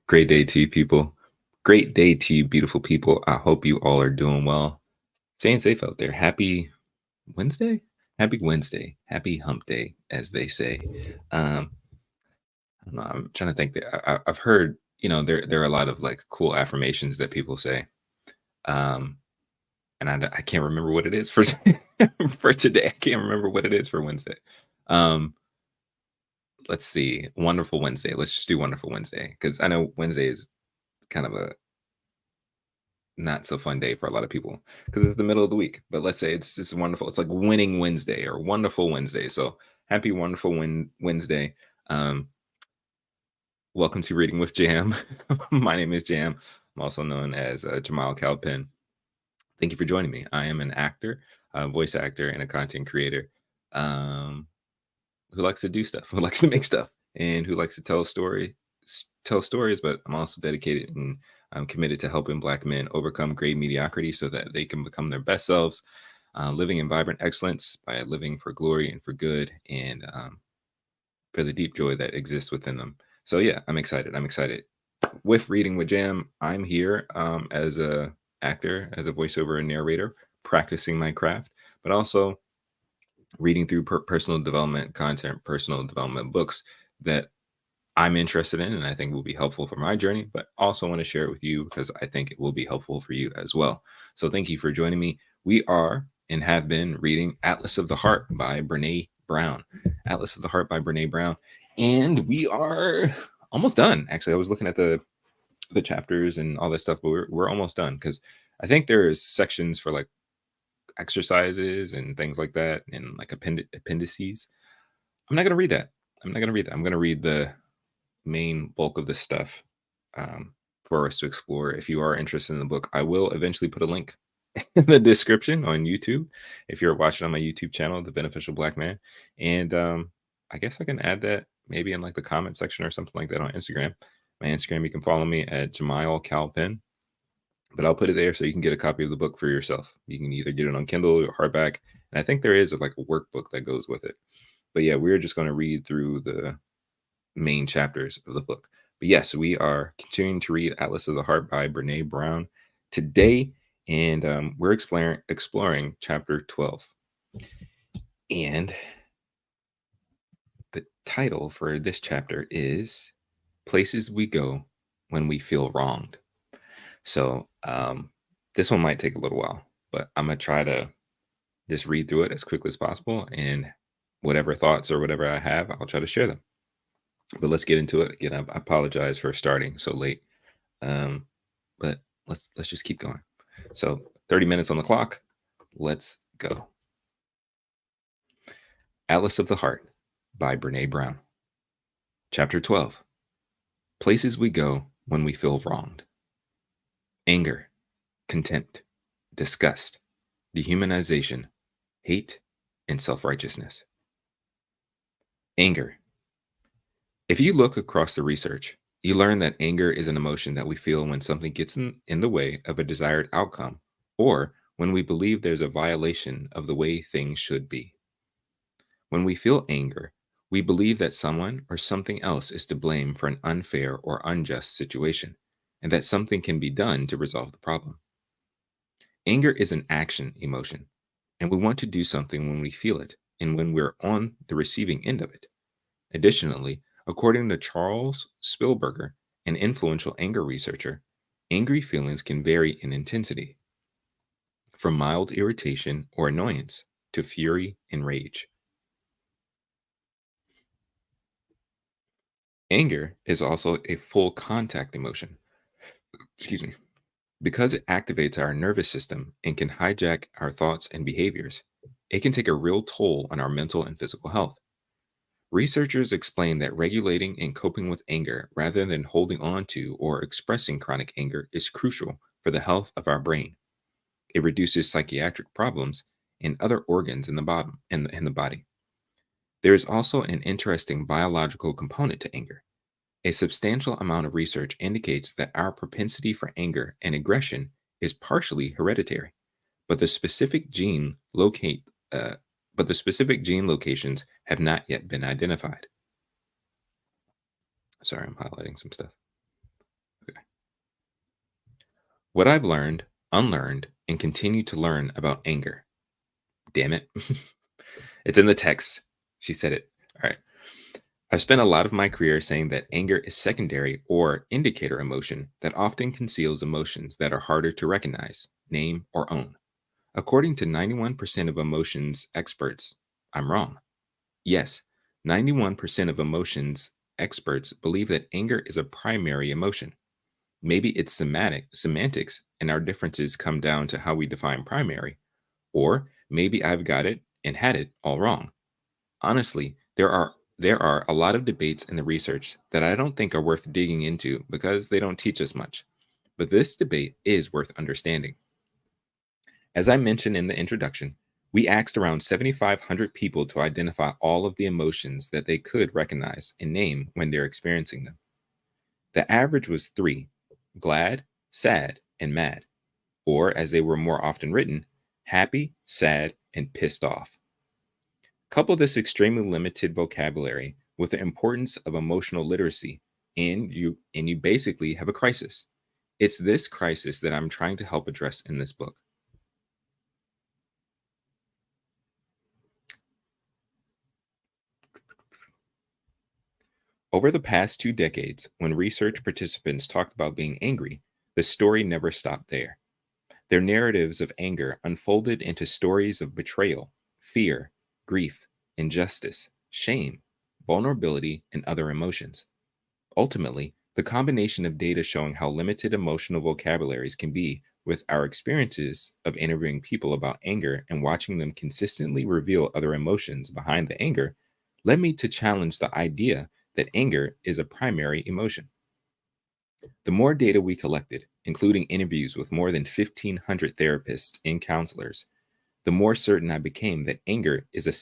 Great day to you, people. Great day to you, beautiful people. I hope you all are doing well. Staying safe out there. Happy Wednesday. Happy Wednesday. Happy hump day, as they say. Um, I don't know. I'm trying to think. I've heard, there are a lot of like cool affirmations that people say. Um, and I can't remember what it is for for today. I can't remember what it is for Wednesday. Um, let's see. Wonderful Wednesday. Let's just do Wonderful Wednesday because I know Wednesday is kind of a not so fun day for a lot of people because it's the middle of the week. But let's say it's just wonderful. It's like winning Wednesday or wonderful Wednesday. So happy wonderful Wednesday. Um, welcome to Reading with Jam. My name is Jam. I'm also known as Jamal Calpin. Thank you for joining me. I am an actor, a voice actor, and a content creator um, who likes to do stuff, who likes to make stuff, and who likes to tell stories. But I'm also dedicated and I'm committed to helping Black men overcome great mediocrity so that they can become their best selves, living in vibrant excellence by living for glory and for good and for the deep joy that exists within them. So yeah, I'm excited. I'm excited. With Reading with Jam, I'm here as a actor, as a voiceover and narrator, practicing my craft, but also reading through personal development content, personal development books that I'm interested in and I think will be helpful for my journey, but also want to share it with you because I think it will be helpful for you as well. So thank you for joining me. We are and have been reading Atlas of the Heart by Brene Brown. Atlas of the Heart by Brene Brown. And we are almost done. Actually, I was looking at the chapters and all that stuff, but we're almost done because I think there's sections for like exercises and things like that and like appendices. I'm not going to read that. I'm not going to read that. I'm going to read the main bulk of the stuff for us to explore. If you are interested in the book, I will eventually put a link in the description on YouTube if you're watching on my YouTube channel, The Beneficial Black Man. And I guess I can add that maybe in like the comment section or something like that on Instagram. My Instagram, you can follow me at Jamal Calpin, but I'll put it there so you can get a copy of the book for yourself. You can either get it on Kindle or hardback. And I think there is like a workbook that goes with it. But yeah, we're just going to read through the main chapters of the book. But yes, we are continuing to read Atlas of the Heart by Brene Brown today, and we're exploring chapter 12. And the title for this chapter is Places We Go When We Feel Wronged. So this one might take a little while, but I'm going to try to just read through it as quickly as possible. And whatever thoughts or whatever I have, I'll try to share them. But let's get into it. Again, I apologize for starting so late. But let's just keep going. So 30 minutes on the clock. Let's go. Atlas of the Heart by Brene Brown. Chapter 12. Places we go when we feel wronged. Anger, contempt, disgust, dehumanization, hate, and self-righteousness. Anger. If you look across the research, you learn that anger is an emotion that we feel when something gets in the way of a desired outcome or when we believe there's a violation of the way things should be. When we feel anger, we believe that someone or something else is to blame for an unfair or unjust situation, and that something can be done to resolve the problem. Anger is an action emotion, and we want to do something when we feel it and when we're on the receiving end of it. Additionally, according to Charles Spielberger, an influential anger researcher, angry feelings can vary in intensity, from mild irritation or annoyance to fury and rage. Anger is also a full contact emotion. Excuse me. Because it activates our nervous system and can hijack our thoughts and behaviors, it can take a real toll on our mental and physical health. Researchers explain that regulating and coping with anger rather than holding on to or expressing chronic anger is crucial for the health of our brain. It reduces psychiatric problems and other organs in the body. There is also an interesting biological component to anger. A substantial amount of research indicates that our propensity for anger and aggression is partially hereditary, but the specific gene locate but the specific gene locations have not yet been identified. Sorry, I'm highlighting some stuff. Okay. What I've learned, unlearned, and continue to learn about anger. Damn it. It's in the text. She said it. All right. I've spent a lot of my career saying that anger is secondary or indicator emotion that often conceals emotions that are harder to recognize, name, or own. According to 91% of emotions experts, I'm wrong. Yes, 91% of emotions experts believe that anger is a primary emotion. Maybe it's semantics, and our differences come down to how we define primary. Or maybe I've got it and had it all wrong. Honestly, there are a lot of debates in the research that I don't think are worth digging into because they don't teach us much. But this debate is worth understanding. As I mentioned in the introduction, we asked around 7,500 people to identify all of the emotions that they could recognize and name when they're experiencing them. The average was three: glad, sad, and mad, or as they were more often written, happy, sad, and pissed off. Couple this extremely limited vocabulary with the importance of emotional literacy, and you basically have a crisis. It's this crisis that I'm trying to help address in this book. Over the past 2 decades, when research participants talked about being angry, the story never stopped there. Their narratives of anger unfolded into stories of betrayal, fear, grief, injustice, shame, vulnerability, and other emotions. Ultimately, the combination of data showing how limited emotional vocabularies can be with our experiences of interviewing people about anger and watching them consistently reveal other emotions behind the anger led me to challenge the idea that anger is a primary emotion. The more data we collected, including interviews with more than 1,500 therapists and counselors, the more certain I became that anger is a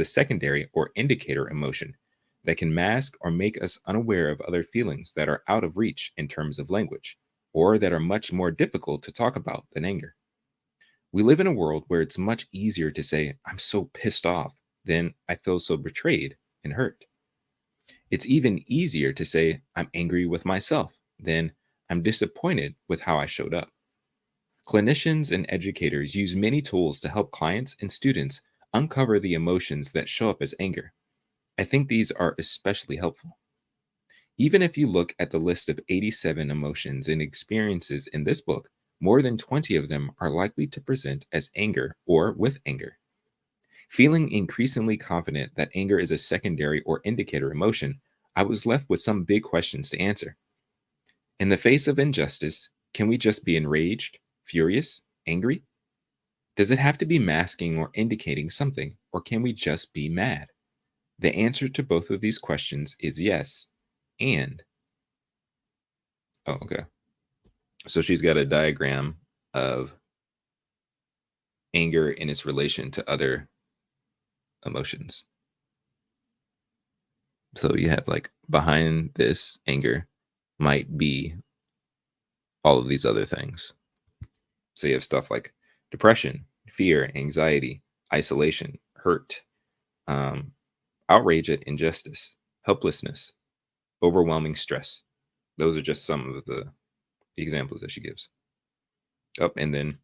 secondary or indicator emotion that can mask or make us unaware of other feelings that are out of reach in terms of language, or that are much more difficult to talk about than anger. We live in a world where it's much easier to say, I'm so pissed off, than I feel so betrayed and hurt. It's even easier to say, I'm angry with myself, than I'm disappointed with how I showed up. Clinicians and educators use many tools to help clients and students uncover the emotions that show up as anger. I think these are especially helpful. Even if you look at the list of 87 emotions and experiences in this book, more than 20 of them are likely to present as anger or with anger. Feeling increasingly confident that anger is a secondary or indicator emotion, I was left with some big questions to answer. In the face of injustice, can we just be enraged, furious, angry? Does it have to be masking or indicating something, or can we just be mad? The answer to both of these questions is yes. And, oh, okay. So she's got a diagram of anger in its relation to other emotions. So you have like behind this anger might be all of these other things. So you have stuff like depression, fear, anxiety, isolation, hurt, um, outrage at injustice, helplessness, overwhelming stress. Those are just some of the examples that she gives. Up, and then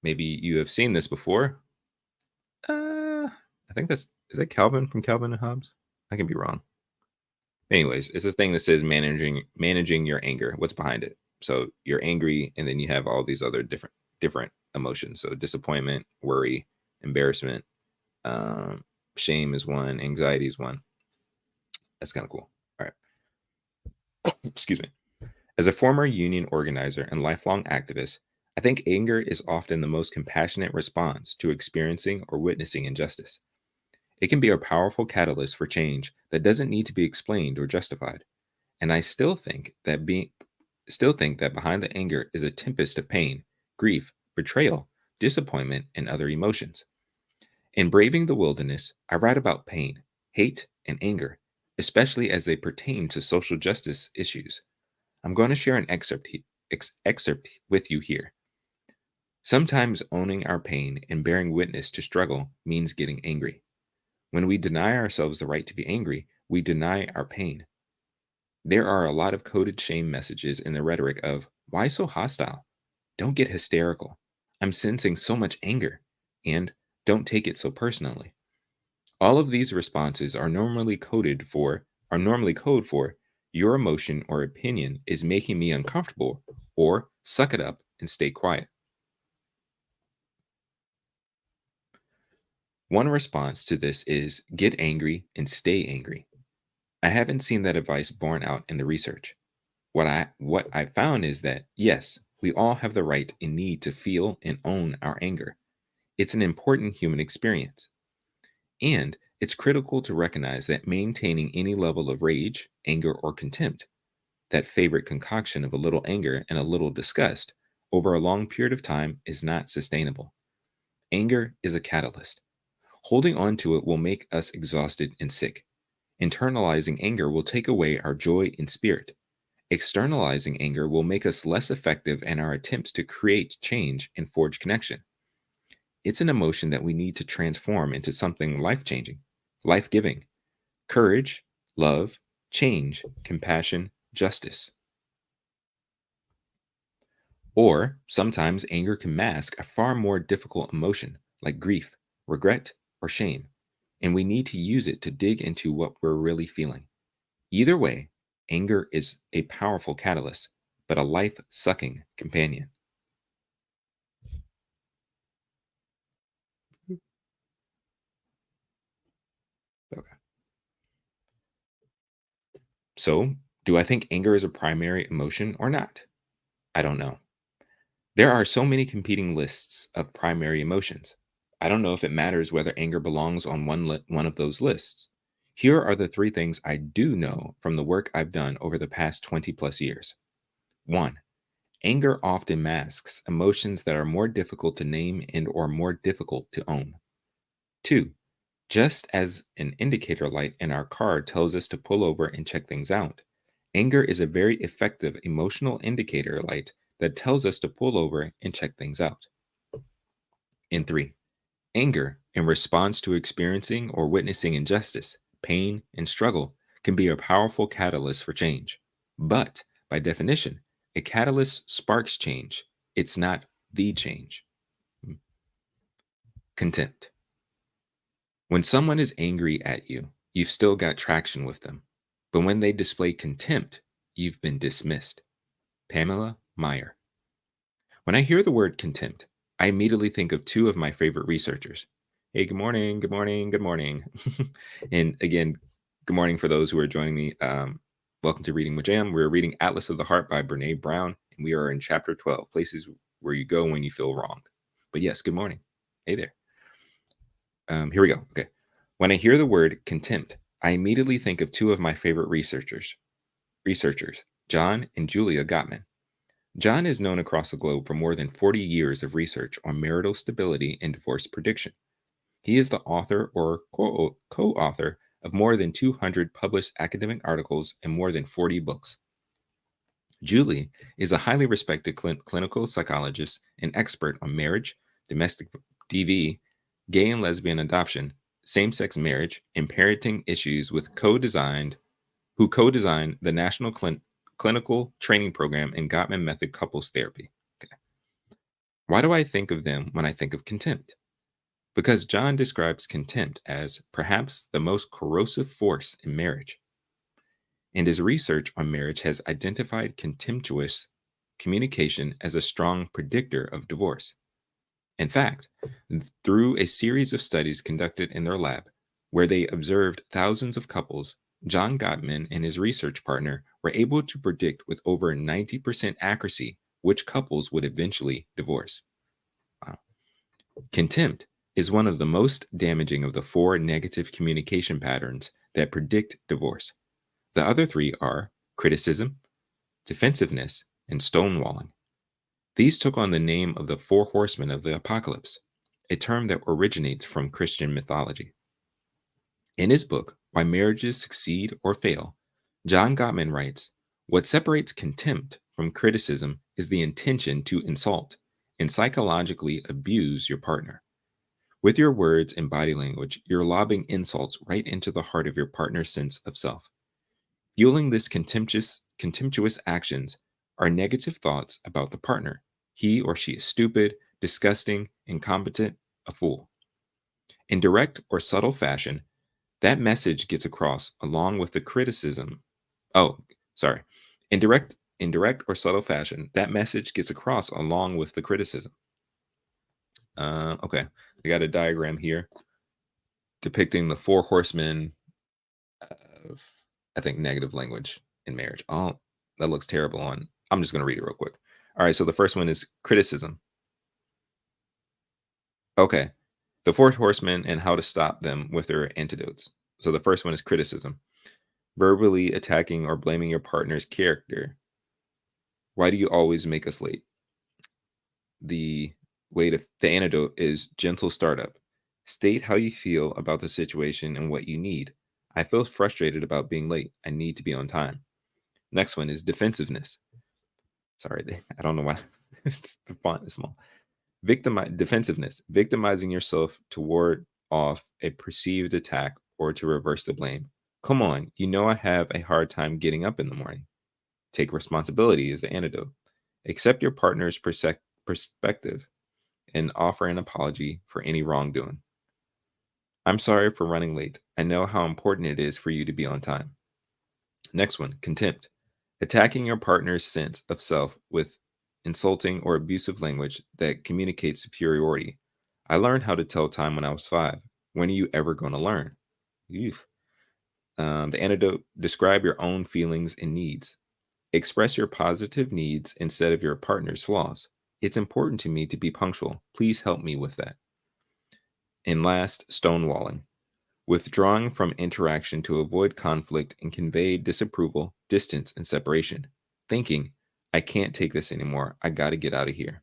maybe you have seen this before. I think that's is that Calvin from Calvin and Hobbes? I can be wrong. Anyways, it's a thing that says managing your anger. What's behind it? So you're angry, and then you have all these other different emotions. So disappointment, worry, embarrassment, um, shame is one, anxiety is one. That's kind of cool. All right. Excuse me. As a former union organizer and lifelong activist, I think anger is often the most compassionate response to experiencing or witnessing injustice. It can be a powerful catalyst for change that doesn't need to be explained or justified. And I still think that behind the anger is a tempest of pain, grief, betrayal, disappointment, and other emotions. In Braving the Wilderness, I write about pain, hate, and anger, especially as they pertain to social justice issues. I'm going to share an excerpt with you here. Sometimes owning our pain and bearing witness to struggle means getting angry. When we deny ourselves the right to be angry, we deny our pain. There are a lot of coded shame messages in the rhetoric of, why so hostile? Don't get hysterical. I'm sensing so much anger. And don't take it so personally. All of these responses are normally code for your emotion or opinion is making me uncomfortable, or suck it up and stay quiet. One response to this is get angry and stay angry. I haven't seen that advice borne out in the research. What I found is that yes, we all have the right and need to feel and own our anger. It's an important human experience. And it's critical to recognize that maintaining any level of rage, anger, or contempt, that favorite concoction of a little anger and a little disgust, over a long period of time is not sustainable. Anger is a catalyst. Holding on to it will make us exhausted and sick. Internalizing anger will take away our joy and spirit. Externalizing anger will make us less effective in our attempts to create change and forge connection. It's an emotion that we need to transform into something life changing, life giving: courage, love, change, compassion, justice. Or sometimes anger can mask a far more difficult emotion like grief, regret, or shame, and we need to use it to dig into what we're really feeling. Either way, anger is a powerful catalyst, but a life sucking companion. Okay. So, do I think anger is a primary emotion or not? I don't know. There are so many competing lists of primary emotions. I don't know if it matters whether anger belongs on one of those lists. Here are the three things I do know from the work I've done over the past 20 plus years. 1. Anger often masks emotions that are more difficult to name and or more difficult to own. 2. Just as an indicator light in our car tells us to pull over and check things out, anger is a very effective emotional indicator light that tells us to pull over and check things out. And 3. Anger, in response to experiencing or witnessing injustice, pain, and struggle, can be a powerful catalyst for change. But, by definition, a catalyst sparks change. It's not the change. Contempt. When someone is angry at you, you've still got traction with them. But when they display contempt, you've been dismissed. Pamela Meyer. When I hear the word contempt, I immediately think of two of my favorite researchers. Hey, good morning, good morning, good morning. And again, good morning for those who are joining me. Welcome to Reading with Jam. We're reading Atlas of the Heart by Brene Brown, and we are in chapter 12, Places Where You Go When You Feel Wronged. But yes, good morning. Hey there. Here we go. Okay. When I hear the word contempt, I immediately think of two of my favorite researchers, John and Julia Gottman. John is known across the globe for more than 40 years of research on marital stability and divorce prediction. He is the author or co author of more than 200 published academic articles and more than 40 books. Julie is a highly respected clinical psychologist and expert on marriage, domestic DV, gay and lesbian adoption, same sex marriage, and parenting issues who co designed the National Clinical Training Program and Gottman Method Couples Therapy. Okay. Why do I think of them when I think of contempt? Because John describes contempt as perhaps the most corrosive force in marriage, and his research on marriage has identified contemptuous communication as a strong predictor of divorce. In fact, through a series of studies conducted in their lab, where they observed thousands of couples, John Gottman and his research partner were able to predict with over 90% accuracy which couples would eventually divorce. Wow. Contempt is one of the most damaging of the four negative communication patterns that predict divorce. The other three are criticism, defensiveness, and stonewalling. These took on the name of the four horsemen of the apocalypse, a term that originates from Christian mythology. In his book, Why Marriages Succeed or Fail, John Gottman writes, what separates contempt from criticism is the intention to insult and psychologically abuse your partner. With your words and body language, you're lobbing insults right into the heart of your partner's sense of self. Fueling this contemptuous actions are negative thoughts about the partner. He or she is stupid, disgusting, incompetent, a fool. In direct or subtle fashion, that message gets across along with the criticism. Oh, sorry. In direct or subtle fashion, that message gets across along with the criticism. Okay, I got a diagram here depicting the four horsemen of, I think, negative language in marriage. Oh, that looks terrible on. I'm just going to read it real quick. All right, so the first one is criticism. Okay, the four horsemen and how to stop them with their antidotes. So the first one is criticism, verbally attacking or blaming your partner's character. Why do you always make us late? The the antidote is gentle startup. State how you feel about the situation and what you need. I feel frustrated about being late. I need to be on time. Next one is defensiveness. Sorry, I don't know why the font is small. Defensiveness, victimizing yourself to ward off a perceived attack or to reverse the blame. Come on, you know I have a hard time getting up in the morning. Take responsibility is the antidote. Accept your partner's perspective and offer an apology for any wrongdoing. I'm sorry for running late. I know how important it is for you to be on time. Next one, contempt. Attacking your partner's sense of self with insulting or abusive language that communicates superiority. I learned how to tell time when I was 5. When are you ever going to learn? Oof. The antidote, describe your own feelings and needs. Express your positive needs instead of your partner's flaws. It's important to me to be punctual. Please help me with that. And last, stonewalling. Withdrawing from interaction to avoid conflict and convey disapproval, distance, and separation. Thinking, I can't take this anymore. I got to get out of here.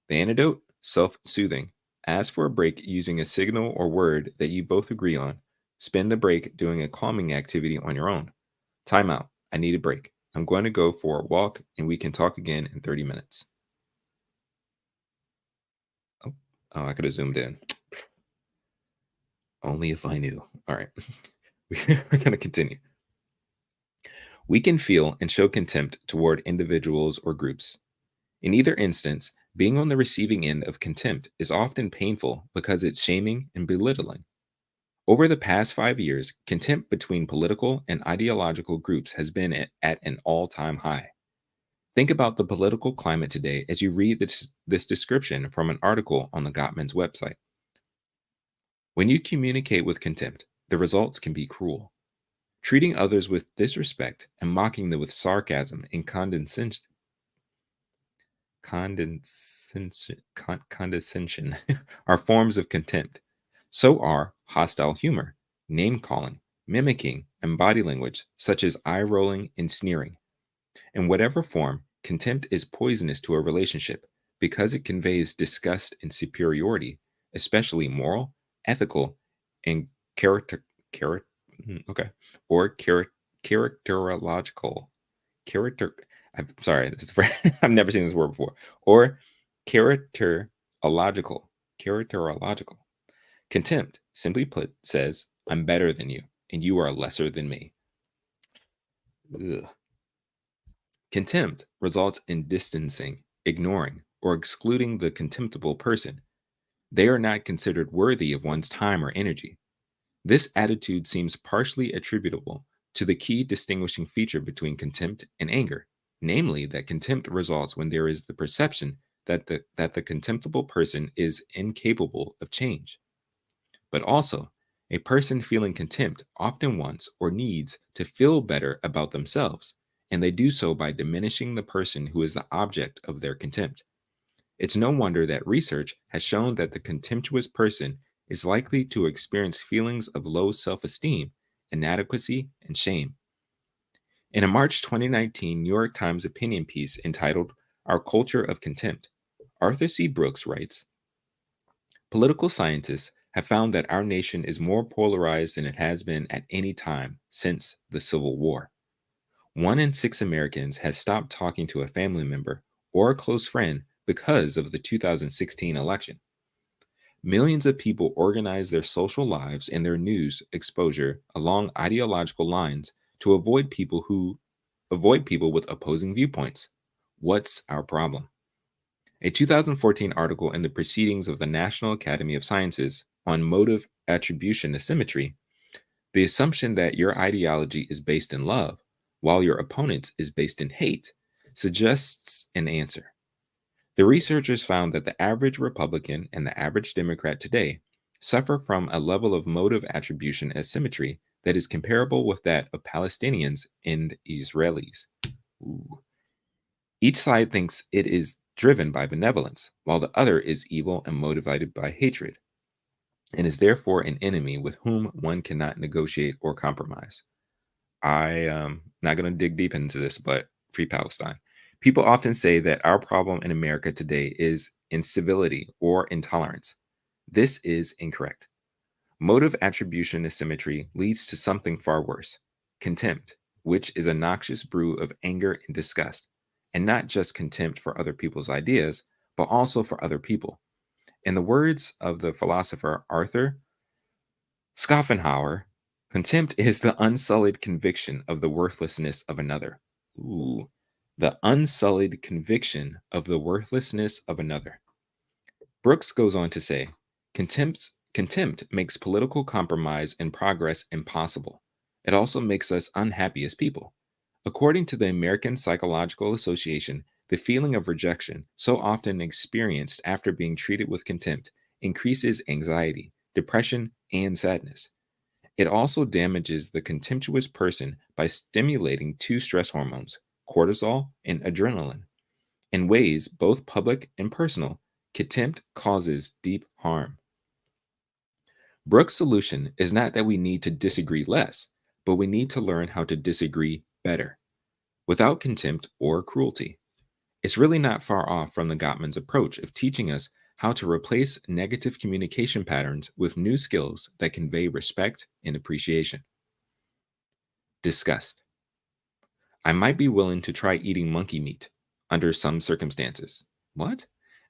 The antidote, self soothing. Ask for a break using a signal or word that you both agree on. Spend the break doing a calming activity on your own. Time out. I need a break. I'm going to go for a walk and we can talk again in 30 minutes. Oh, I could have zoomed in. Only if I knew. All right. We're going to continue. We can feel and show contempt toward individuals or groups. In either instance, being on the receiving end of contempt is often painful because it's shaming and belittling. Over the past 5 years, contempt between political and ideological groups has been at an all time high. Think about the political climate today as you read this description from an article on the Gottman's website. When you communicate with contempt, the results can be cruel. Treating others with disrespect and mocking them with sarcasm and condescension are forms of contempt. So are hostile humor, name calling, mimicking, and body language, such as eye rolling and sneering. In whatever form, contempt is poisonous to a relationship because it conveys disgust and superiority, especially moral, ethical, and character, character okay, or characterological. Character. I'm sorry, this is I've never seen this word before. Or characterological. Characterological. Contempt, simply put, says, I'm better than you, and you are lesser than me. Ugh. Contempt results in distancing, ignoring, or excluding the contemptible person. They are not considered worthy of one's time or energy. This attitude seems partially attributable to the key distinguishing feature between contempt and anger, namely that contempt results when there is the perception that the contemptible person is incapable of change. But also, a person feeling contempt often wants or needs to feel better about themselves, and they do so by diminishing the person who is the object of their contempt. It's no wonder that research has shown that the contemptuous person is likely to experience feelings of low self esteem, inadequacy, and shame. In a March 2019 New York Times opinion piece entitled Our Culture of Contempt, Arthur C. Brooks writes, political scientists have found that our nation is more polarized than it has been at any time since the Civil War. 1 in 6 Americans has stopped talking to a family member or a close friend because of the 2016 election. Millions of people organize their social lives and their news exposure along ideological lines to avoid people with opposing viewpoints. What's our problem? A 2014 article in the Proceedings of the National Academy of Sciences on motive attribution asymmetry, the assumption that your ideology is based in love, while your opponent's is based in hate, suggests an answer. The researchers found that the average Republican and the average Democrat today suffer from a level of motive attribution asymmetry that is comparable with that of Palestinians and Israelis. Ooh. Each side thinks it is driven by benevolence, while the other is evil and motivated by hatred, and is therefore an enemy with whom one cannot negotiate or compromise. I not going to dig deep into this, but free Palestine. People often say that our problem in America today is incivility or intolerance. This is incorrect. Motive attribution asymmetry leads to something far worse: contempt, which is a noxious brew of anger and disgust, and not just contempt for other people's ideas, but also for other people. In the words of the philosopher Arthur Schopenhauer, contempt is the unsullied conviction of the worthlessness of another. Ooh, the unsullied conviction of the worthlessness of another. Brooks goes on to say, contempt makes political compromise and progress impossible. It also makes us unhappy as people. According to the American Psychological Association, the feeling of rejection, so often experienced after being treated with contempt, increases anxiety, depression, and sadness. It also damages the contemptuous person by stimulating two stress hormones, cortisol and adrenaline. In ways both public and personal, contempt causes deep harm. Brooks' solution is not that we need to disagree less, but we need to learn how to disagree better, without contempt or cruelty. It's really not far off from the Gottman's approach of teaching us how to replace negative communication patterns with new skills that convey respect and appreciation. Disgust. I might be willing to try eating monkey meat under some circumstances. What?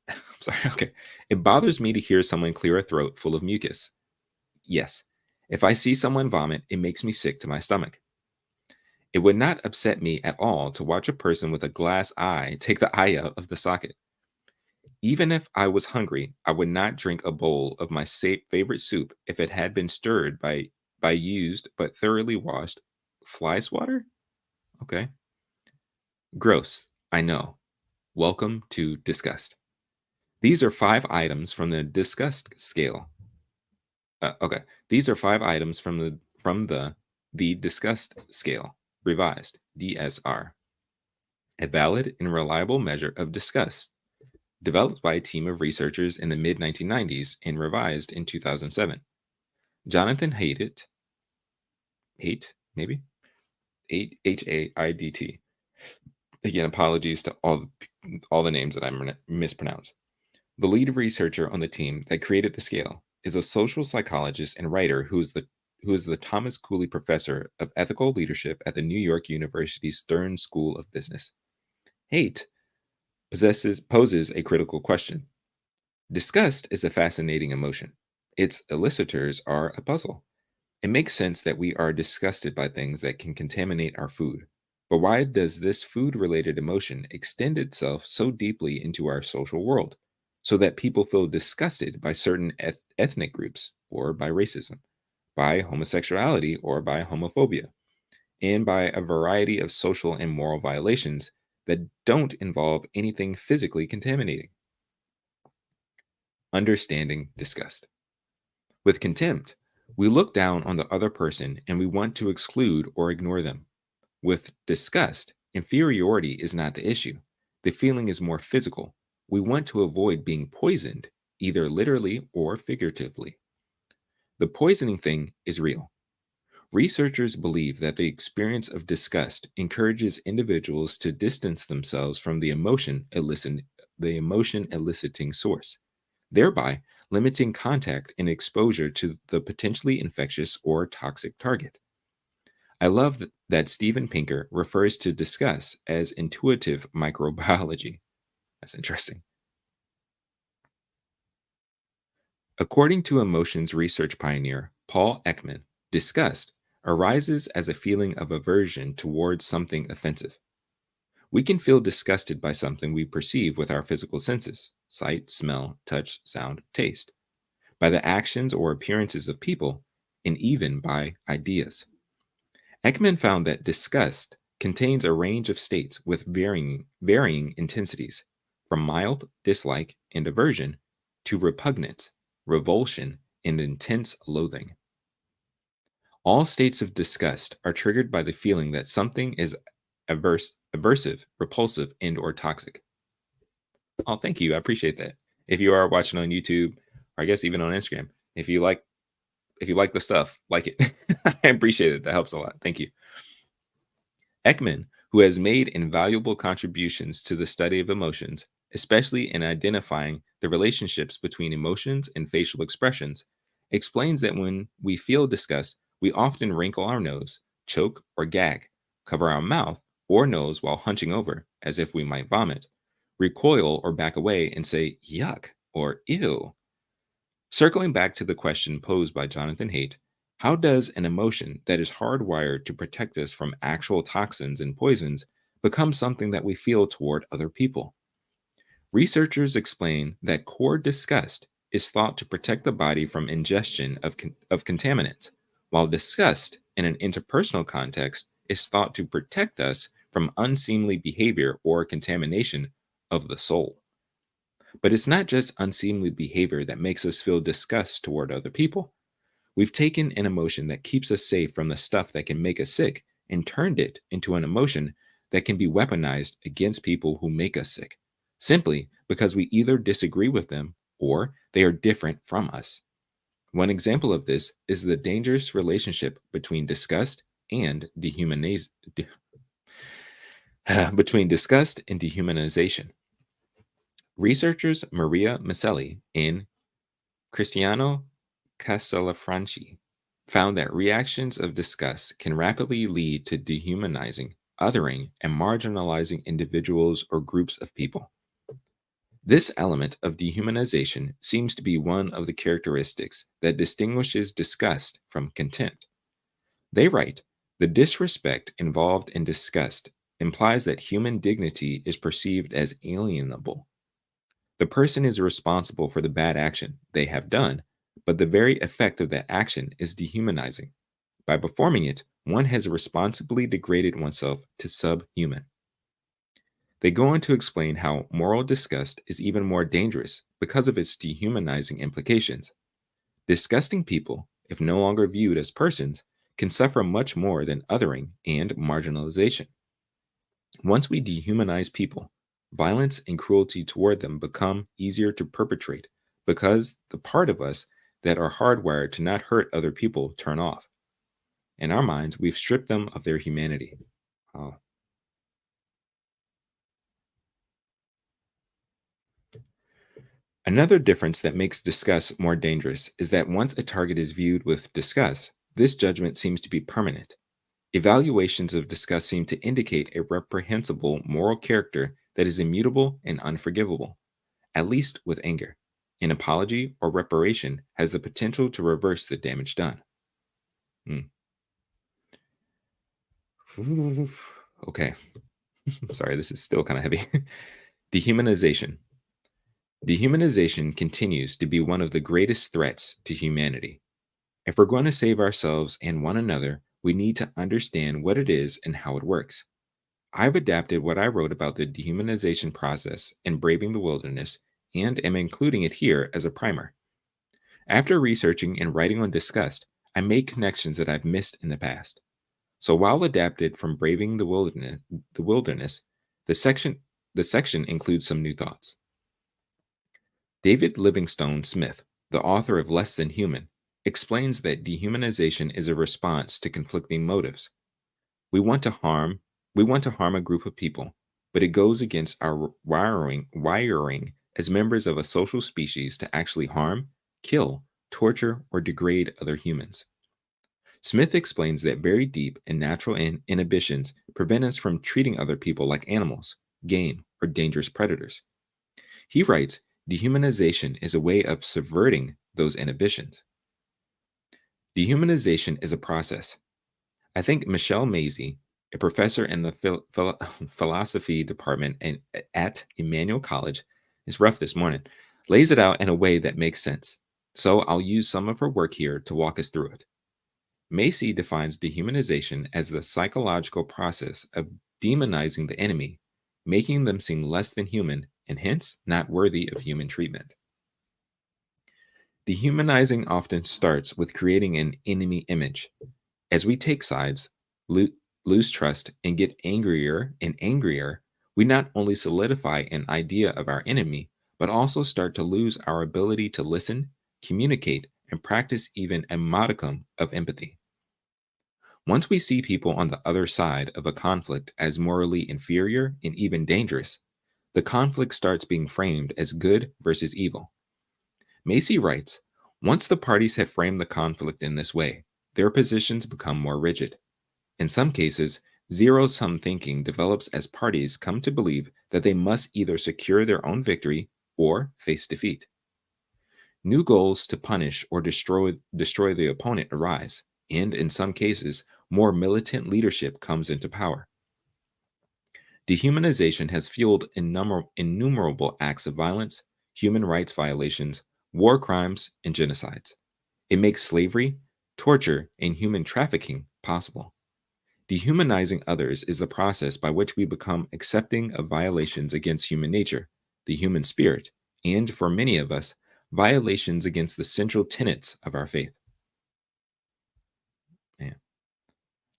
I'm sorry. Okay. It bothers me to hear someone clear a throat full of mucus. Yes. If I see someone vomit, it makes me sick to my stomach. It would not upset me at all to watch a person with a glass eye take the eye out of the socket. Even if I was hungry, I would not drink a bowl of my favorite soup if it had been stirred by used but thoroughly washed fly swatter. Okay. Gross. I know. Welcome to disgust. These are 5 items from the disgust scale. Okay. These are 5 items from the disgust scale, revised DSR, a valid and reliable measure of disgust, developed by a team of researchers in the mid 1990s and revised in 2007. Jonathan Haidt, maybe? Haidt. Again, apologies to all the names that I mispronounce. The lead researcher on the team that created the scale is a social psychologist and writer who is the Thomas Cooley Professor of Ethical Leadership at the New York University Stern School of Business. Haidt poses a critical question. Disgust is a fascinating emotion. Its elicitors are a puzzle. It makes sense that we are disgusted by things that can contaminate our food. But why does this food related emotion extend itself so deeply into our social world, so that people feel disgusted by certain ethnic groups, or by racism, by homosexuality, or by homophobia, and by a variety of social and moral violations that don't involve anything physically contaminating? Understanding disgust. With contempt, we look down on the other person and we want to exclude or ignore them. With disgust, inferiority is not the issue. The feeling is more physical. We want to avoid being poisoned, either literally or figuratively. The poisoning thing is real. Researchers believe that the experience of disgust encourages individuals to distance themselves from the emotion eliciting source, thereby limiting contact and exposure to the potentially infectious or toxic target. I love that Steven Pinker refers to disgust as intuitive microbiology. That's interesting. According to emotions research pioneer Paul Ekman, disgust, arises as a feeling of aversion towards something offensive. We can feel disgusted by something we perceive with our physical senses sight, smell, touch, sound, taste, by the actions or appearances of people, and even by ideas. Ekman found that disgust contains a range of states with varying intensities, from mild dislike and aversion to repugnance, revulsion, and intense loathing. All states of disgust are triggered by the feeling that something is aversive, repulsive, and or toxic. Oh, thank you. I appreciate that. If you are watching on YouTube, or I guess even on Instagram, if you like the stuff, like it. I appreciate it. That helps a lot. Thank you. Ekman, who has made invaluable contributions to the study of emotions, especially in identifying the relationships between emotions and facial expressions, explains that when we feel disgust, we often wrinkle our nose, choke or gag, cover our mouth or nose while hunching over, as if we might vomit, recoil or back away and say yuck or ew. Circling back to the question posed by Jonathan Haidt, how does an emotion that is hardwired to protect us from actual toxins and poisons become something that we feel toward other people? Researchers explain that core disgust is thought to protect the body from ingestion of contaminants, while disgust in an interpersonal context is thought to protect us from unseemly behavior or contamination of the soul. But it's not just unseemly behavior that makes us feel disgust toward other people. We've taken an emotion that keeps us safe from the stuff that can make us sick and turned it into an emotion that can be weaponized against people who make us sick, simply because we either disagree with them or they are different from us. One example of this is the dangerous relationship between disgust and between disgust and dehumanization. Researchers Maria Maselli and Cristiano Castellafranchi found that reactions of disgust can rapidly lead to dehumanizing, othering, and marginalizing individuals or groups of people. This element of dehumanization seems to be one of the characteristics that distinguishes disgust from contempt. They write, the disrespect involved in disgust implies that human dignity is perceived as alienable. The person is responsible for the bad action they have done, but the very effect of that action is dehumanizing. By performing it, one has responsibly degraded oneself to subhuman. They go on to explain how moral disgust is even more dangerous because of its dehumanizing implications. Disgusting people, if no longer viewed as persons, can suffer much more than othering and marginalization. Once we dehumanize people, violence and cruelty toward them become easier to perpetrate because the part of us that are hardwired to not hurt other people turn off. In our minds, we've stripped them of their humanity. Oh. Another difference that makes disgust more dangerous is that once a target is viewed with disgust, this judgment seems to be permanent. Evaluations of disgust seem to indicate a reprehensible moral character that is immutable and unforgivable, at least with anger. An apology or reparation has the potential to reverse the damage done. Hmm. Okay, sorry, this is still kind of heavy. Dehumanization. Dehumanization continues to be one of the greatest threats to humanity. If we're going to save ourselves and one another, we need to understand what it is and how it works. I've adapted what I wrote about the dehumanization process in Braving the Wilderness and am including it here as a primer. After researching and writing on disgust, I made connections that I've missed in the past. So while adapted from Braving the Wilderness, the section the section includes some new thoughts. David Livingstone Smith, the author of Less Than Human, explains that dehumanization is a response to conflicting motives. We want to harm we want to harm a group of people, but it goes against our wiring as members of a social species to actually harm, kill, torture, or degrade other humans. Smith explains that very deep and natural inhibitions prevent us from treating other people like animals, game, or dangerous predators. He writes, dehumanization is a way of subverting those inhibitions. Dehumanization is a process. I think Michelle Mazie, a professor in the philosophy department at Emmanuel College, is rough this morning, lays it out in a way that makes sense. So I'll use some of her work here to walk us through it. Macy defines dehumanization as the psychological process of demonizing the enemy, making them seem less than human and hence not worthy of human treatment. Dehumanizing often starts with creating an enemy image. As we take sides, lo- lose trust, and get angrier and angrier, we not only solidify an idea of our enemy, but also start to lose our ability to listen, communicate, and practice even a modicum of empathy. Once we see people on the other side of a conflict as morally inferior and even dangerous, the conflict starts being framed as good versus evil. Macy writes, once the parties have framed the conflict in this way, their positions become more rigid. In some cases, zero sum thinking develops as parties come to believe that they must either secure their own victory or face defeat. New goals to punish or destroy the opponent arise, and in some cases, more militant leadership comes into power. Dehumanization has fueled innumerable acts of violence, human rights violations, war crimes, and genocides. It makes slavery, torture, and human trafficking possible. Dehumanizing others is the process by which we become accepting of violations against human nature, the human spirit, and, for many of us, violations against the central tenets of our faith. Man.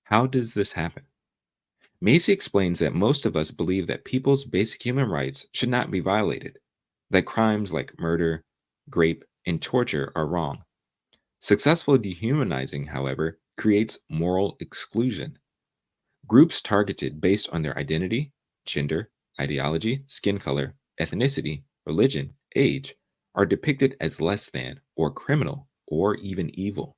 How does this happen? Macy explains that most of us believe that people's basic human rights should not be violated, that crimes like murder, rape, and torture are wrong. Successful dehumanizing, however, creates moral exclusion. Groups targeted based on their identity, gender, ideology, skin color, ethnicity, religion, age are depicted as less than, or criminal, or even evil.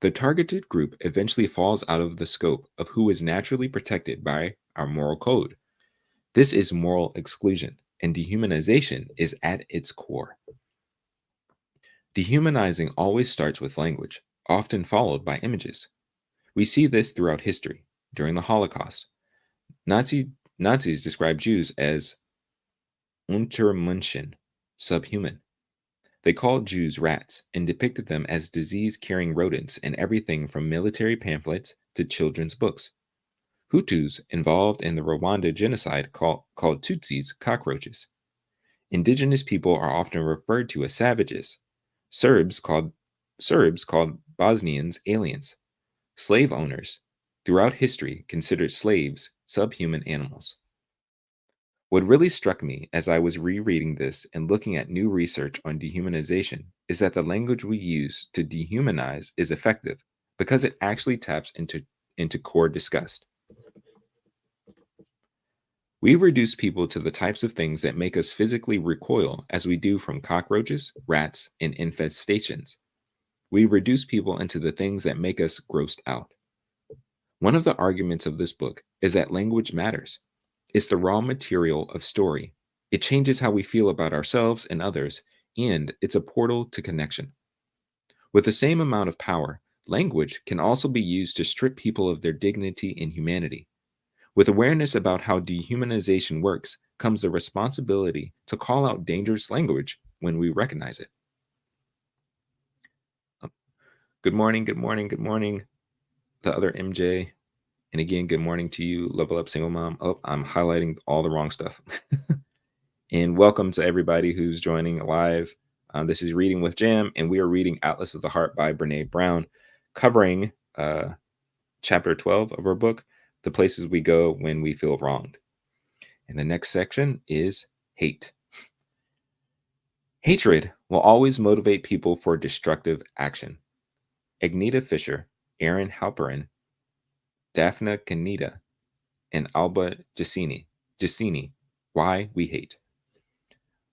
The targeted group eventually falls out of the scope of who is naturally protected by our moral code. This is moral exclusion, and dehumanization is at its core. Dehumanizing always starts with language, often followed by images. We see this throughout history. During the Holocaust, Nazis described Jews as Untermenschen, subhuman. They called Jews rats and depicted them as disease carrying rodents in everything from military pamphlets to children's books. Hutus involved in the Rwanda genocide called Tutsis cockroaches. Indigenous people are often referred to as savages. Serbs called Bosnians aliens. Slave owners, throughout history, considered slaves subhuman animals. What really struck me as I was rereading this and looking at new research on dehumanization is that the language we use to dehumanize is effective because it actually taps into core disgust. We reduce people to the types of things that make us physically recoil as we do from cockroaches, rats, and infestations. We reduce people into the things that make us grossed out. One of the arguments of this book is that language matters. It's the raw material of story. It changes how we feel about ourselves and others, and it's a portal to connection. With the same amount of power, language can also be used to strip people of their dignity and humanity. With awareness about how dehumanization works comes the responsibility to call out dangerous language when we recognize it. Good morning, good morning, good morning, the other MJ. And again, good morning to you, Level Up Single Mom. Oh, I'm highlighting all the wrong stuff. And welcome to everybody who's joining live. This is Reading with Jam, and we are reading Atlas of the Heart by Brene Brown, covering chapter 12 of her book, The Places We Go When We Feel Wronged. And the next section is hate. Hatred will always motivate people for destructive action. Agneta Fisher, Aaron Halperin, Daphne Canida, and Alba Giacini, Why We Hate.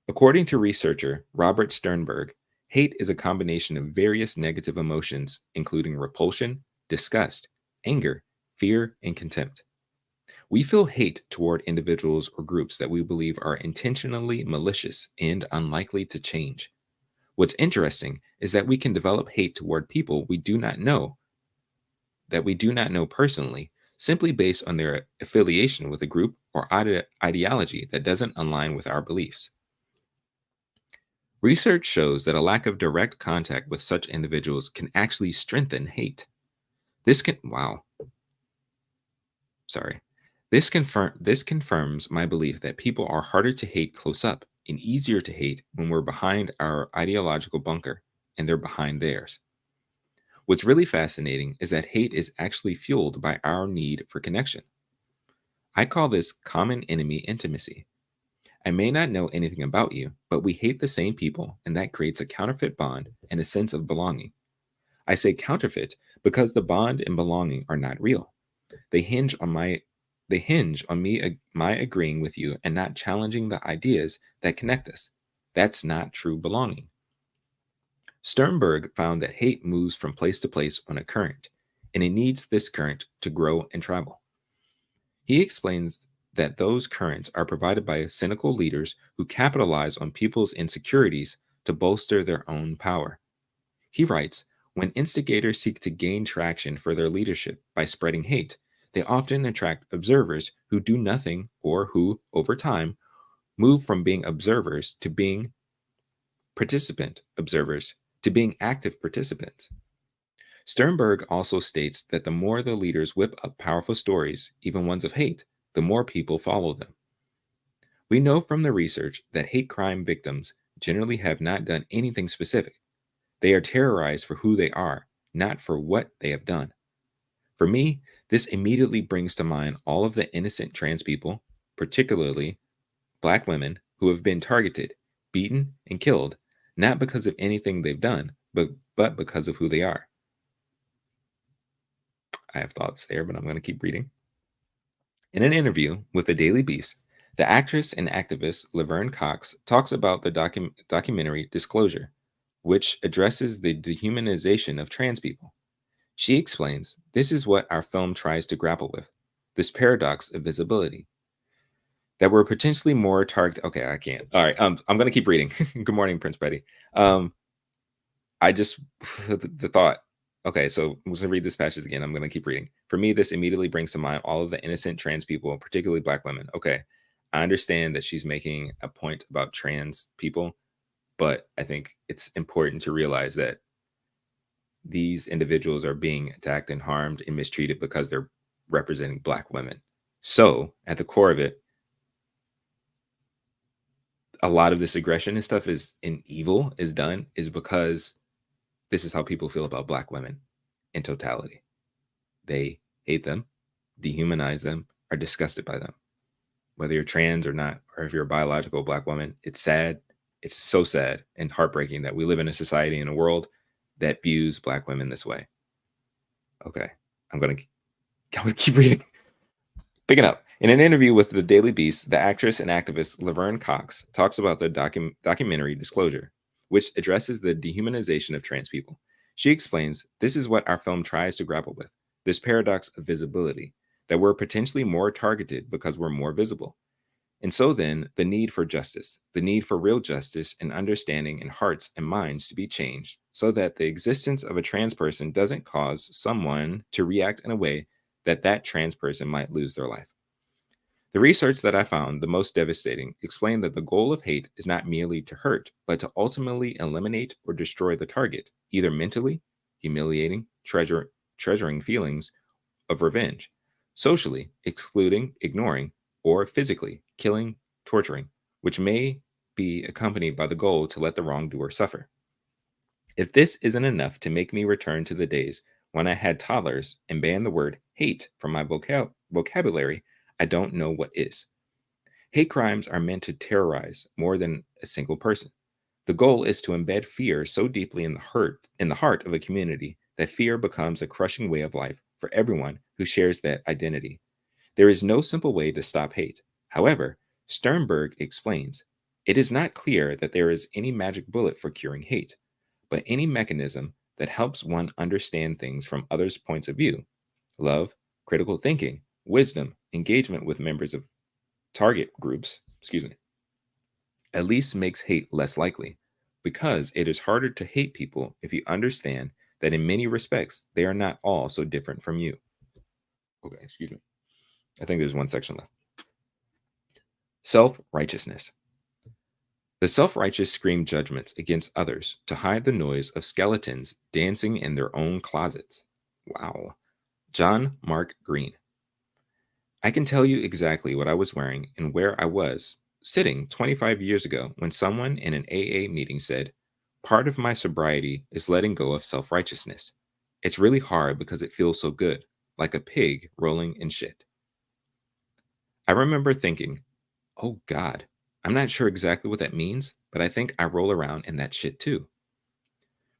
According to researcher Robert Sternberg, hate is a combination of various negative emotions, including repulsion, disgust, anger, fear, and contempt. We feel hate toward individuals or groups that we believe are intentionally malicious and unlikely to change. What's interesting is that we can develop hate toward people we do not know, that we do not know personally simply based on their affiliation with a group or ideology that doesn't align with our beliefs. Research shows that a lack of direct contact with such individuals can actually strengthen hate. This can, wow, sorry. This confirms my belief that people are harder to hate close up and easier to hate when we're behind our ideological bunker and they're behind theirs. What's really fascinating is that hate is actually fueled by our need for connection. I call this common enemy intimacy. I may not know anything about you, but we hate the same people, and that creates a counterfeit bond and a sense of belonging. I say counterfeit because the bond and belonging are not real. They hinge on my they hinge on my agreeing with you and not challenging the ideas that connect us. That's not true belonging. Sternberg found that hate moves from place to place on a current, and it needs this current to grow and travel. He explains that those currents are provided by cynical leaders who capitalize on people's insecurities to bolster their own power. He writes, when instigators seek to gain traction for their leadership by spreading hate, they often attract observers who do nothing or who, over time, move from being observers to being participant observers to being active participants. Sternberg also states that the more the leaders whip up powerful stories, even ones of hate, the more people follow them. We know from the research that hate crime victims generally have not done anything specific. They are terrorized for who they are, not for what they have done. For me, this immediately brings to mind all of the innocent trans people, particularly Black women, who have been targeted, beaten, and killed, not because of anything they've done, but because of who they are. I have thoughts there, but I'm going to keep reading. In an interview with the Daily Beast, the actress and activist Laverne Cox talks about the documentary Disclosure, which addresses the dehumanization of trans people. She explains this is what our film tries to grapple with, this paradox of visibility. That we're potentially more targeted. Okay, I can't. All right, I'm going to keep reading. Good morning, Prince Betty. I just the thought. Okay, so I'm going to read this passage again. I'm going to keep reading. For me, this immediately brings to mind all of the innocent trans people, particularly Black women. Okay, I understand that she's making a point about trans people, but I think it's important to realize that these individuals are being attacked and harmed and mistreated because they're representing Black women. So, at the core of it, a lot of this aggression and stuff is in evil is done is because this is how people feel about Black women in totality. They hate them, dehumanize them, are disgusted by them. Whether you're trans or not, or if you're a biological Black woman, it's sad. It's so sad and heartbreaking that we live in a society and a world that views Black women this way. Okay, I'm gonna keep reading. Picking up. In an interview with the Daily Beast, the actress and activist Laverne Cox talks about the documentary Disclosure, which addresses the dehumanization of trans people. She explains this is what our film tries to grapple with, this paradox of visibility, that we're potentially more targeted because we're more visible. And so then, the need for justice, the need for real justice and understanding in hearts and minds to be changed so that the existence of a trans person doesn't cause someone to react in a way that trans person might lose their life. The research that I found the most devastating explained that the goal of hate is not merely to hurt, but to ultimately eliminate or destroy the target, either mentally, humiliating, treasuring feelings of revenge, socially, excluding, ignoring, or physically, killing, torturing, which may be accompanied by the goal to let the wrongdoer suffer. If this isn't enough to make me return to the days when I had toddlers and banned the word hate from my vocabulary, I don't know what is. Hate crimes are meant to terrorize more than a single person. The goal is to embed fear so deeply in the heart of a community that fear becomes a crushing way of life for everyone who shares that identity. There is no simple way to stop hate. However, Sternberg explains, it is not clear that there is any magic bullet for curing hate, but any mechanism that helps one understand things from others' points of view. Love, critical thinking, wisdom, engagement with members of target groups, at least makes hate less likely, because it is harder to hate people if you understand that in many respects, they are not all so different from you. Okay, excuse me. I think there's one section left. Self righteousness. The self righteous scream judgments against others to hide the noise of skeletons dancing in their own closets. Wow. John Mark Green. I can tell you exactly what I was wearing and where I was sitting 25 years ago when someone in an AA meeting said, "Part of my sobriety is letting go of self righteousness. It's really hard because it feels so good, like a pig rolling in shit." I remember thinking, oh God, I'm not sure exactly what that means, but I think I roll around in that shit too.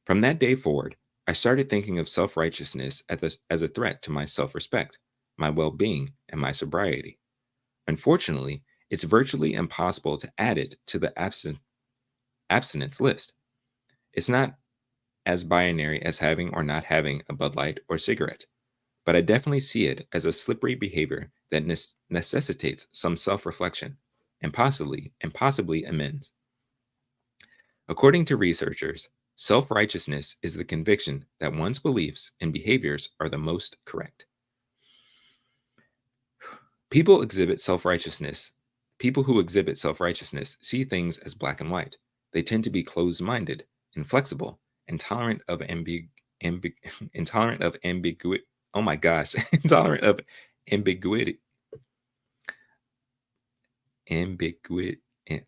From that day forward, I started thinking of self righteousness as a threat to my self respect, my well being, and my sobriety. Unfortunately, it's virtually impossible to add it to the abstinence list. It's not as binary as having or not having a Bud Light or cigarette, but I definitely see it as a slippery behavior that necessitates some self reflection and possibly amends. According to researchers, self righteousness is the conviction that one's beliefs and behaviors are the most correct. People exhibit self righteousness. People who exhibit self righteousness see things as black and white. They tend to be closed minded, inflexible, intolerant of ambi- intolerant of ambiguity. Oh my gosh, intolerant of ambiguity. Ambiguity.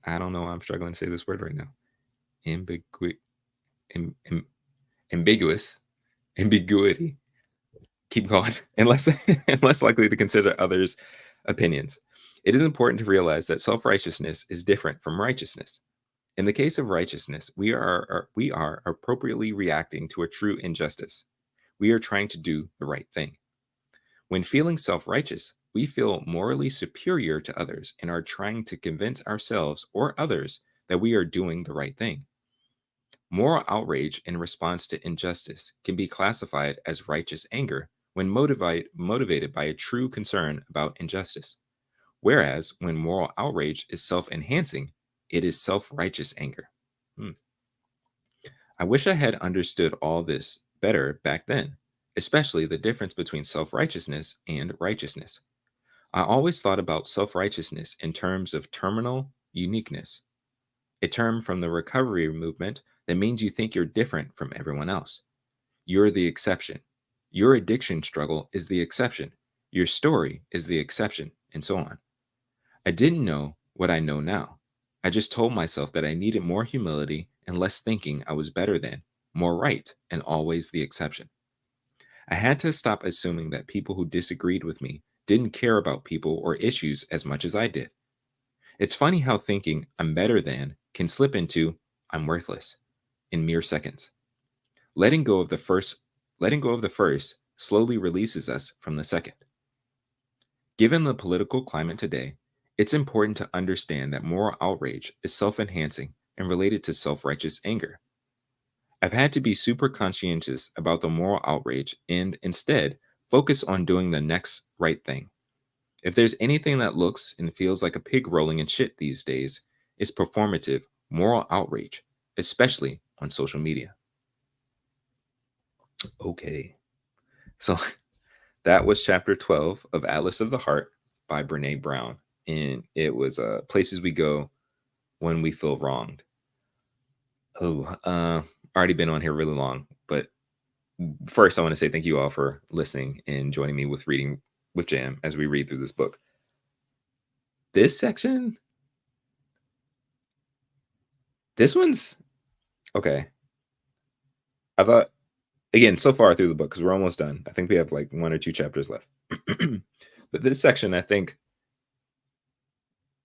I don't know. I'm struggling to say this word right now. Ambiguity. Am, am, ambiguous. Ambiguity. Keep going, and less and less likely to consider others' opinions. It is important to realize that self-righteousness is different from righteousness. In the case of righteousness, we are appropriately reacting to a true injustice. We are trying to do the right thing. When feeling self-righteous, we feel morally superior to others and are trying to convince ourselves or others that we are doing the right thing. Moral outrage in response to injustice can be classified as righteous anger when motivated by a true concern about injustice. Whereas when moral outrage is self enhancing, it is self righteous anger. Hmm. I wish I had understood all this better back then, especially the difference between self righteousness and righteousness. I always thought about self righteousness in terms of terminal uniqueness, a term from the recovery movement that means you think you're different from everyone else. You're the exception. Your addiction struggle is the exception. Your story is the exception, and so on. I didn't know what I know now. I just told myself that I needed more humility and less thinking I was better than, more right, and always the exception. I had to stop assuming that people who disagreed with me didn't care about people or issues as much as I did. It's funny how thinking I'm better than can slip into I'm worthless in mere seconds. Letting go of the first letting go of the first slowly releases us from the second. Given the political climate today, it's important to understand that moral outrage is self-enhancing and related to self-righteous anger. I've had to be super conscientious about the moral outrage and instead focus on doing the next right thing. If there's anything that looks and feels like a pig rolling in shit these days, it's performative moral outrage, especially on social media. Okay. So that was chapter 12 of Atlas of the Heart by Brene Brown. And it was Places We Go When We Feel Wronged. Oh, already been on here really long. But first, I want to say thank you all for listening and joining me with reading with Jam as we read through this book. This section, this one's okay. I thought, again, so far through the book, because we're almost done. I think we have like one or two chapters left. But this section, I think,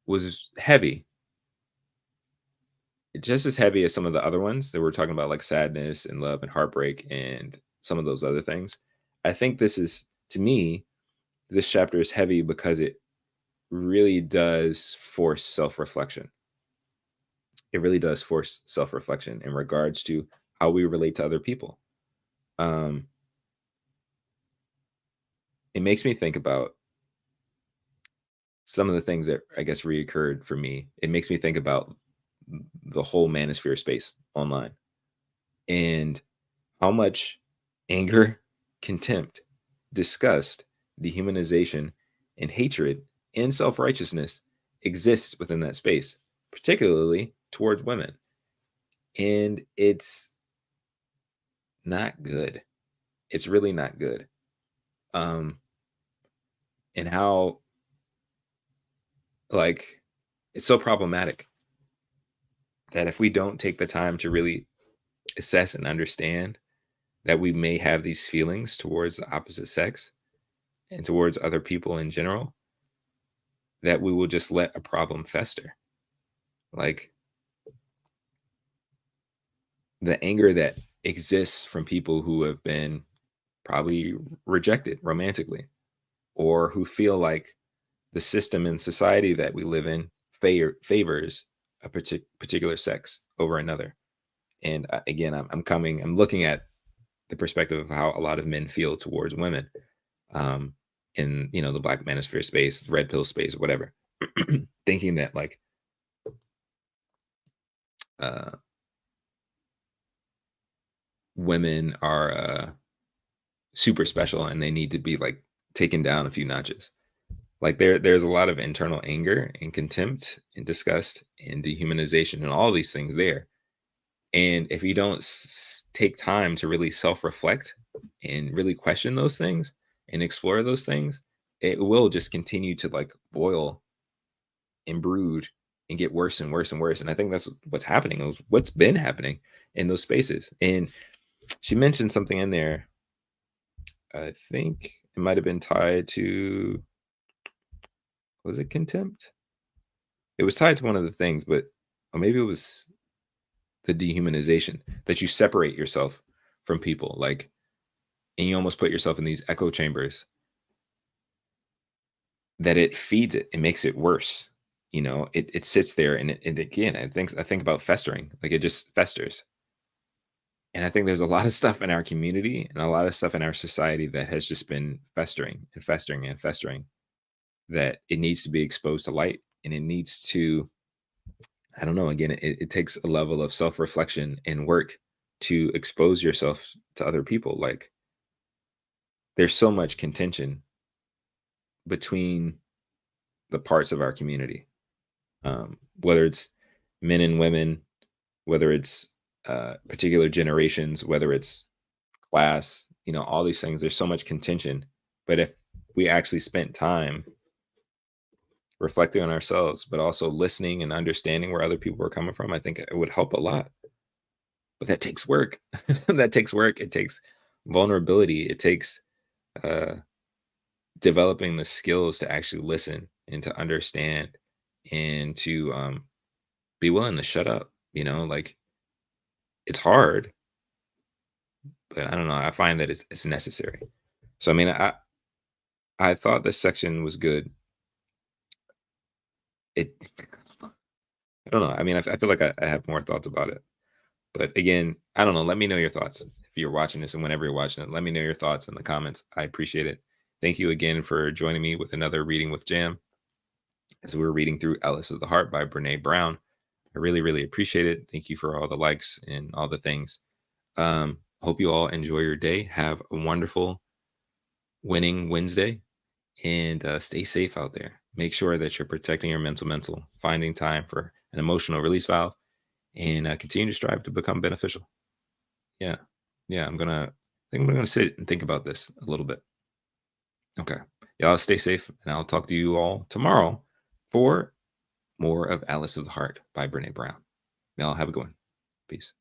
was heavy, just as heavy as some of the other ones that we're talking about, like sadness and love and heartbreak and some of those other things. I think this is, to me, this chapter is heavy because it really does force self reflection. It really does force self reflection in regards to how we relate to other people. Um, it makes me think about some of the things that I guess reoccurred for me. It makes me think about the whole manosphere space online and how much Anger, contempt, disgust, dehumanization, and hatred and self righteousness exists within that space, particularly towards women. And it's not good. It's really not good. Um, and how, like, it's so problematic that if we don't take the time to really assess and understand that we may have these feelings towards the opposite sex and towards other people in general, that we will just let a problem fester. Like the anger that exists from people who have been probably rejected romantically or who feel like the system and society that we live in favors a particular sex over another. And again, I'm looking at the perspective of how a lot of men feel towards women, um, in the Black manosphere space, the red pill space, whatever, thinking that like uh, women are super special and they need to be like taken down a few notches. Like there's a lot of internal anger and contempt and disgust and dehumanization and all these things there. And if you don't take time to really self-reflect and really question those things and explore those things, it will just continue to like boil and brood and get worse and worse and worse. And I think that's what's happening. What's been happening in those spaces. And she mentioned something in there. I think it might have been tied to, was it contempt? It was tied to one of the things, but or maybe it was the dehumanization that you separate yourself from people, like, and you almost put yourself in these echo chambers that it feeds it. It makes it worse. It sits there and again, I think about festering, like it just festers. And I think there's a lot of stuff in our community and a lot of stuff in our society that has just been festering and festering and festering, that it needs to be exposed to light and it needs to, I don't know, again, it takes a level of self-reflection and work to expose yourself to other people. Like there's so much contention between the parts of our community, whether it's men and women, whether it's particular generations, whether it's class, all these things. There's so much contention. But if we actually spent time reflecting on ourselves, but also listening and understanding where other people are coming from, I think it would help a lot. But that takes work. That takes work. It takes vulnerability. It takes uh, developing the skills to actually listen and to understand and to be willing to shut up. Like it's hard, but I don't know. I find that it's necessary. So I mean, I thought this section was good. It I don't know. I mean, I feel like I have more thoughts about it. But again, I don't know. Let me know your thoughts if you're watching this and whenever you're watching it. Let me know your thoughts in the comments. I appreciate it. Thank you again for joining me with another reading with Jam as we're reading through Alice of the Heart by Brene Brown. I really, really appreciate it. Thank you for all the likes and all the things. Hope you all enjoy your day. Have a wonderful winning Wednesday and stay safe out there. Make sure that you're protecting your mental, finding time for an emotional release valve, and continue to strive to become beneficial. Yeah. Yeah. I think I'm gonna sit and think about this a little bit. Okay. Y'all stay safe, and I'll talk to you all tomorrow for more of Alice of the Heart by Brene Brown. Y'all have a good one. Peace.